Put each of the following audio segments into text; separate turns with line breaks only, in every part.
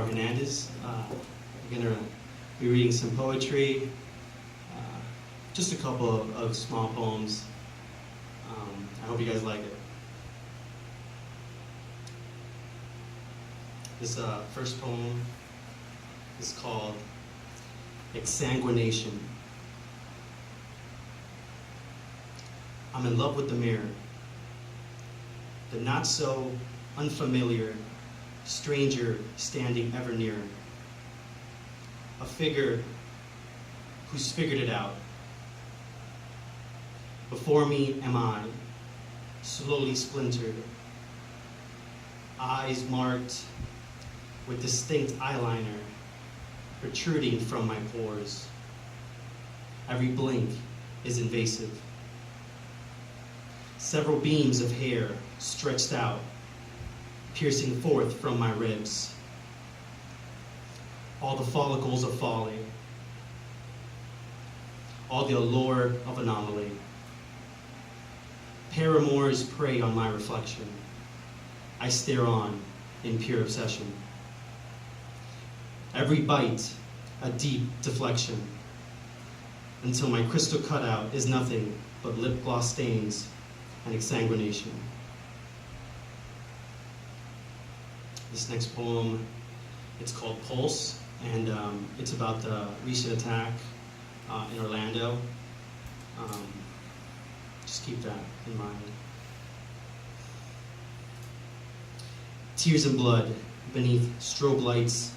Salvador Hernandez. We're going to be reading some poetry, just a couple of small poems. I hope you guys like it. This first poem is called Exsanguination. I'm in love with the mirror, the not so unfamiliar stranger standing ever nearer, a figure who's figured it out. Before me am I, slowly splintered, eyes marked with distinct eyeliner protruding from my pores. Every blink is invasive. Several beams of hair stretched out, piercing forth from my ribs. All the follicles of folly, all the allure of anomaly. Paramours prey on my reflection. I stare on in pure obsession. Every bite, a deep deflection, until my crystal cutout is nothing but lip gloss stains and exsanguination. This next poem, it's called Pulse, and it's about the recent attack in Orlando. Just keep that in mind. Tears and blood beneath strobe lights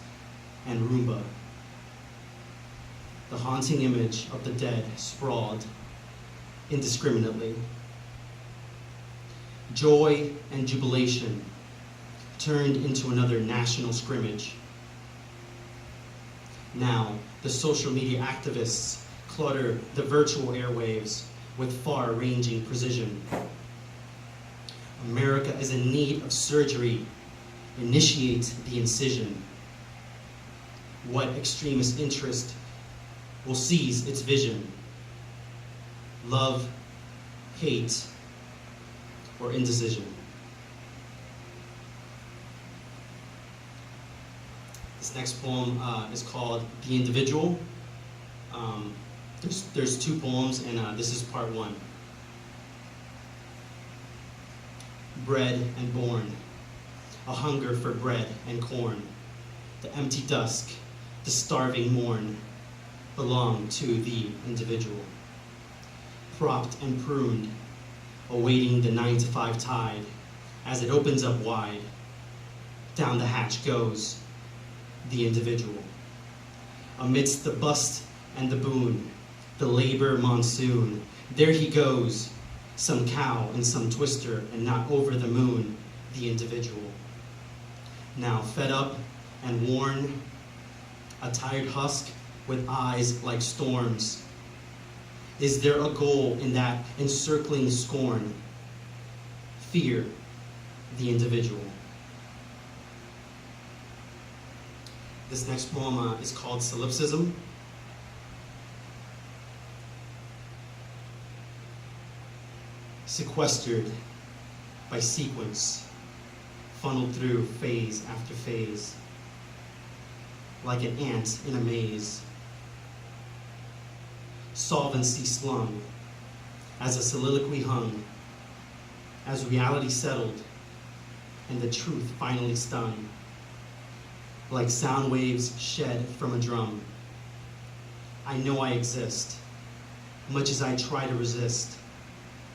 and Roomba. The haunting image of the dead sprawled indiscriminately. Joy and jubilation turned into another national scrimmage. Now, the social media activists clutter the virtual airwaves with far-ranging precision. America is in need of surgery. Initiate the incision. What extremist interest will seize its vision? Love, hate, or indecision? This next poem is called The Individual. There's two poems, and this is part one. Bred and born, a hunger for bread and corn. The empty dusk, the starving morn, belong to the individual. Propped and pruned, awaiting the 9-to-5 tide, as it opens up wide, down the hatch goes the individual. Amidst the bust and the boon, the labor monsoon, there he goes, some cow and some twister, and not over the moon, the individual. Now fed up and worn, a tired husk with eyes like storms. Is there a goal in that encircling scorn? Fear the individual. This next poem is called Solipsism. Sequestered by sequence, funneled through phase after phase, like an ant in a maze. Solvency slung, as a soliloquy hung, as reality settled, and the truth finally stung, like sound waves shed from a drum. I know I exist, much as I try to resist.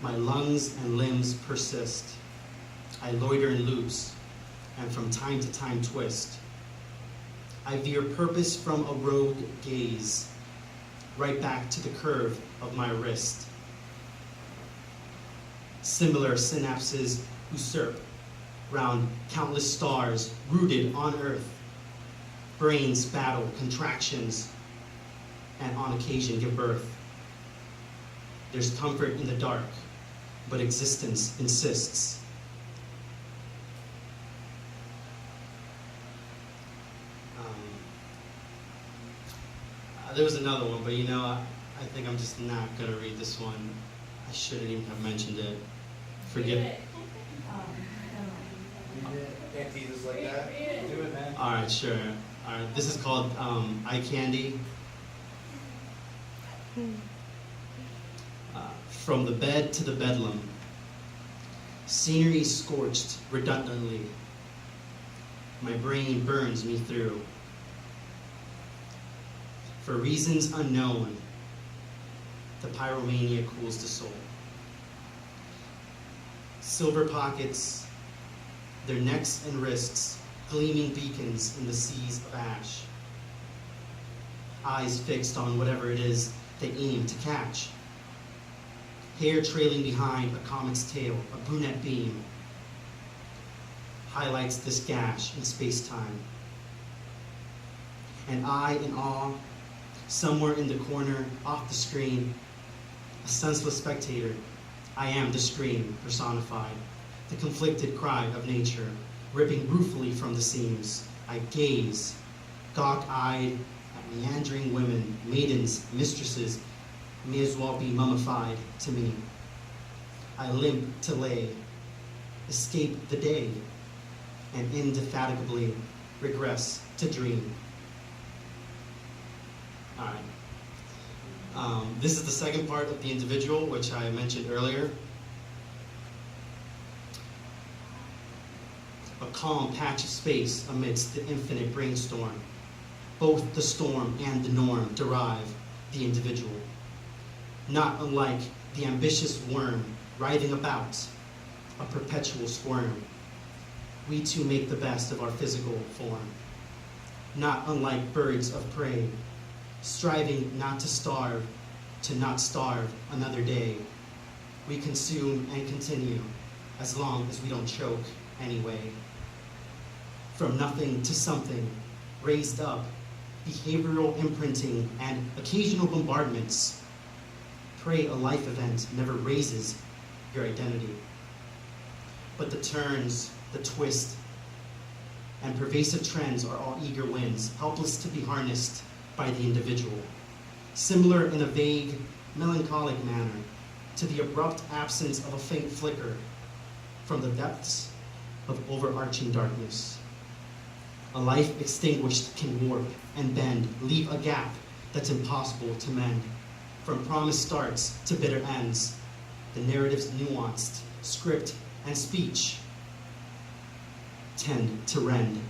My lungs and limbs persist. I loiter in loops, and from time to time twist. I veer purpose from a rogue gaze, right back to the curve of my wrist. Similar synapses usurp round countless stars rooted on earth. Brains battle contractions, and on occasion give birth. There's comfort in the dark, but existence insists. There was another one, but I think I'm just not going to read this one. I shouldn't even have mentioned it. Forgive me.
Can't tease us like that. Do it, man.
All right, sure. All right, this is called Eye Candy. From the bed to the bedlam, scenery scorched redundantly. My brain burns me through. For reasons unknown, the pyromania cools the soul. Silver pockets, their necks and wrists gleaming beacons in the seas of ash. Eyes fixed on whatever it is they aim to catch. Hair trailing behind a comet's tail, a brunette beam highlights this gash in space-time. And I, in awe, somewhere in the corner, off the screen, a senseless spectator, I am the scream personified, the conflicted cry of nature, ripping ruefully from the seams. I gaze, gawk-eyed, at meandering women, maidens, mistresses, may as well be mummified to me. I limp to lay, escape the day, and indefatigably regress to dream. All right. This is the second part of The Individual, which I mentioned earlier. A calm patch of space amidst the infinite brainstorm. Both the storm and the norm derive the individual. Not unlike the ambitious worm writhing about, a perpetual squirm. We too make the best of our physical form. Not unlike birds of prey, striving not to not starve another day. We consume and continue as long as we don't choke anyway. From nothing to something, raised up, behavioral imprinting and occasional bombardments. Pray a life event never raises your identity. But the turns, the twist, and pervasive trends are all eager winds, helpless to be harnessed by the individual. Similar in a vague, melancholic manner to the abrupt absence of a faint flicker from the depths of overarching darkness. A life extinguished can warp and bend, leave a gap that's impossible to mend. From promised starts to bitter ends, the narrative's nuanced script and speech tend to rend.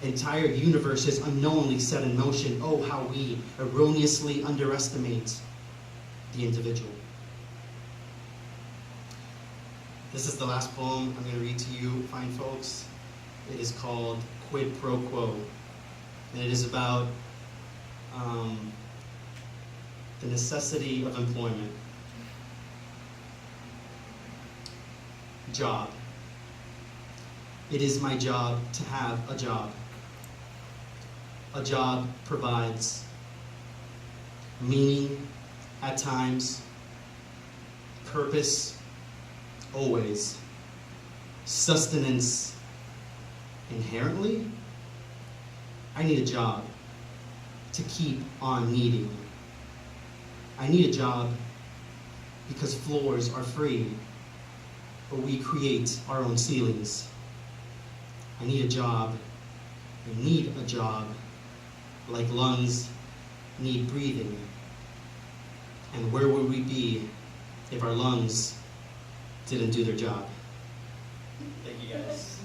Entire universes unknowingly set in motion. Oh, how we erroneously underestimate the individual. This is the last poem I'm going to read to you, fine folks. It is called Quid Pro Quo, and it is about the necessity of employment. Job. It is my job to have a job. A job provides meaning at times, purpose always, sustenance inherently. I need a job to keep on needing. I need a job because floors are free, but we create our own ceilings. I need a job. I need a job like lungs need breathing. And where would we be if our lungs didn't do their job? Thank you guys.